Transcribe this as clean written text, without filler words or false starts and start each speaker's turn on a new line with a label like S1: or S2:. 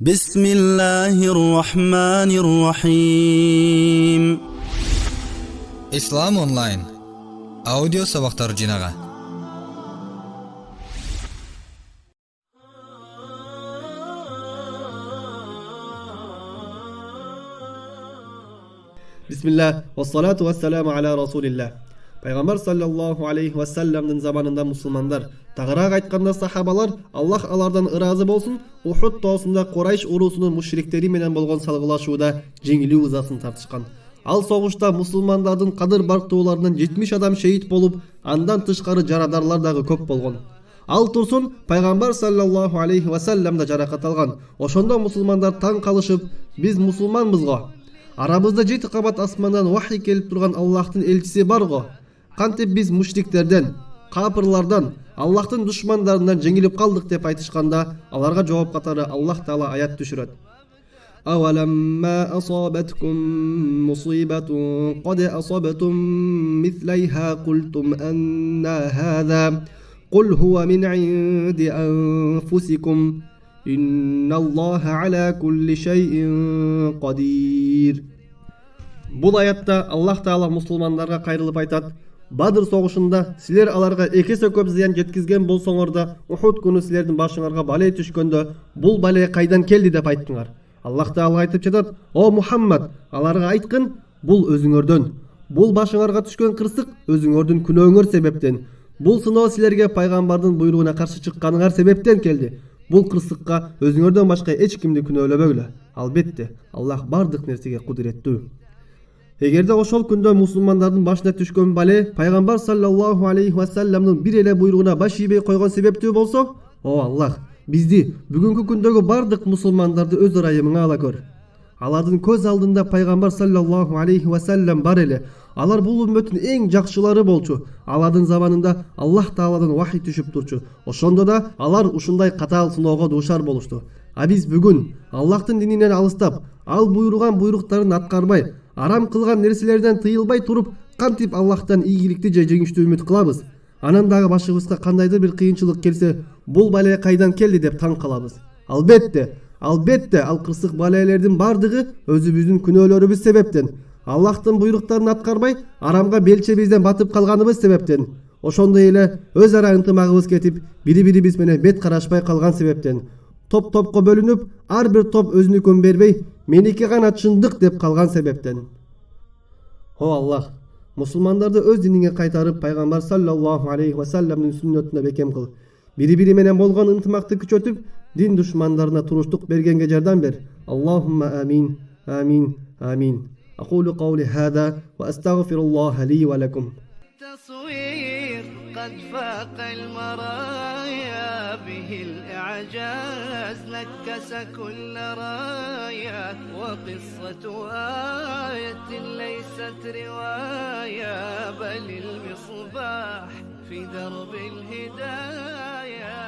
S1: بسم الله الرحمن الرحيم.
S2: Ислам онлайн аудио сабактар жинага.
S3: Бисмилlah, вассалату вассаламу аля расулилlah. Пайғамбар саллаллаху алейхи вассаламның заманында мұсылмандар, тағырақ айтқанда сахабалар, Аллах алардан ыразы болсын, Ухуд таусында Қурайш урусунун мушриктери менен болгон салгылашууда жеңилүү ызасын тартышкан. Ал согушта мусулмандардын кадыр барктууларынан 70 адам шейит болуп, андан тышкары жарадарлар дагы көп болгон. Ал турсун Пайғамбар саллаллаху алейхи вассалам да жаракат алган. Ошондо мусулмандар таң калышып, биз мусулманбыз го. Арабызда 7 кабат асмандан вахи келип турган Аллахтын элчиси бар го. Кантип биз мушриктерден, капырлардан, Аллахтын душмандарынан жеңилип калдык деп айтышканда, аларга жооп катары Аллах Таала аят түшүрөт. أَوَلَمَّا أَصَابَتْكُمْ مُصِيبَةٌ قَدْ أَصَبْتُمْ مِثْلَيْهَا قُلْتُمْ أَنَّى هَذَا قُلْ هُوَ مِنْ عِنْدِ أَنْفُسِكُمْ إِنَّ اللَّهَ عَلَى كُلِّ شَيْءٍ قَدِيرٌ. Бул аятта Аллах Таала мусулмандарга кайрылып айтат: Бадыр согушунда силер аларга эки эсе көп зыян жеткизген болсоңор да, Ухуд күнү силердин башыңарга бале түшкөндө, бул бале кайдан келди деп айттыңар. Аллах Таала айтып жатат: О Мухаммад, аларга айткын, бул өзүңөрдөн. Бул башыңарга түшкөн кырсык өзүңөрдүн күнөөңөр себептен. Бул сыноо силерге пайгамбардын буйругуна каршы чыкканыңар себептен келди. Бул кырсыкка өзүңөрдөн башка эч кимди күнөөлөбөглө. Албетте, Аллах бардык нерсеге кудуреттүү. Эгерде ошол күндө мусулмандардын башына түшкөн бале Пайгамбар саллаллаху алейхи вассаламдын бир эле буйругуна баш ийбей койгон себептүү болсо, о Аллах, бизди бүгүнкү күндөгү бардык мусулмандарды өз ырайымыңа ала көр. Алардын көз алдында Пайгамбар саллаллаху алейхи вассалам бар эле. Алар бул үммөттүн эң жакшылары болчу. Алардын заманында Аллах Тааладан вахи түшүп турчу. Ошондо да алар ушундай катаал сыноого дуушар болушту. А биз бүгүн Аллахтын дининен алыстап, ал буйруган буйруктарын аткарбай, арам кылган нерселерден тыйылбай туруп, кантип Аллахтан ийгиликти же жеңиштүү үмүт кылабыз? Анан дагы башыбызга кандайдыр бир кыйынчылык келсе, бул бале кайдан келди деп таң калабыз. Албетте, ал кырсык балелердин бардыгы өзүбүздүн күнөөлөрүбүз себептен, Аллахтын буйруктарын аткарбай, арамга белчебизден батып калганыбыз себептен, ошондой эле өз ара ынтымагыбыз кетип, бири-бирибиз менен бет карашпай калган себептен, топ-топко бөлүнүп, ар бир топ өзүнүкүн бербей, меники гана чындык деп калган себептен. О Аллах, мусулмандарды өз диниңе кайтарып, Пайгамбар саллаллаху алейхи вассаламдын сүннөтүнө бекем кыл. Бири-бири менен болгон ынтымакты күчөтүп, дин душмандарына туруштук бергенге жардам бер. Аллахумма амин, амин, амин. أقول قولي هذا وأستغفر الله لي ولكم.
S4: التصوير قد فاق المرايا به الإعجاز نكس كل راية وقصة آية ليست رواية بل المصباح في درب الهداية.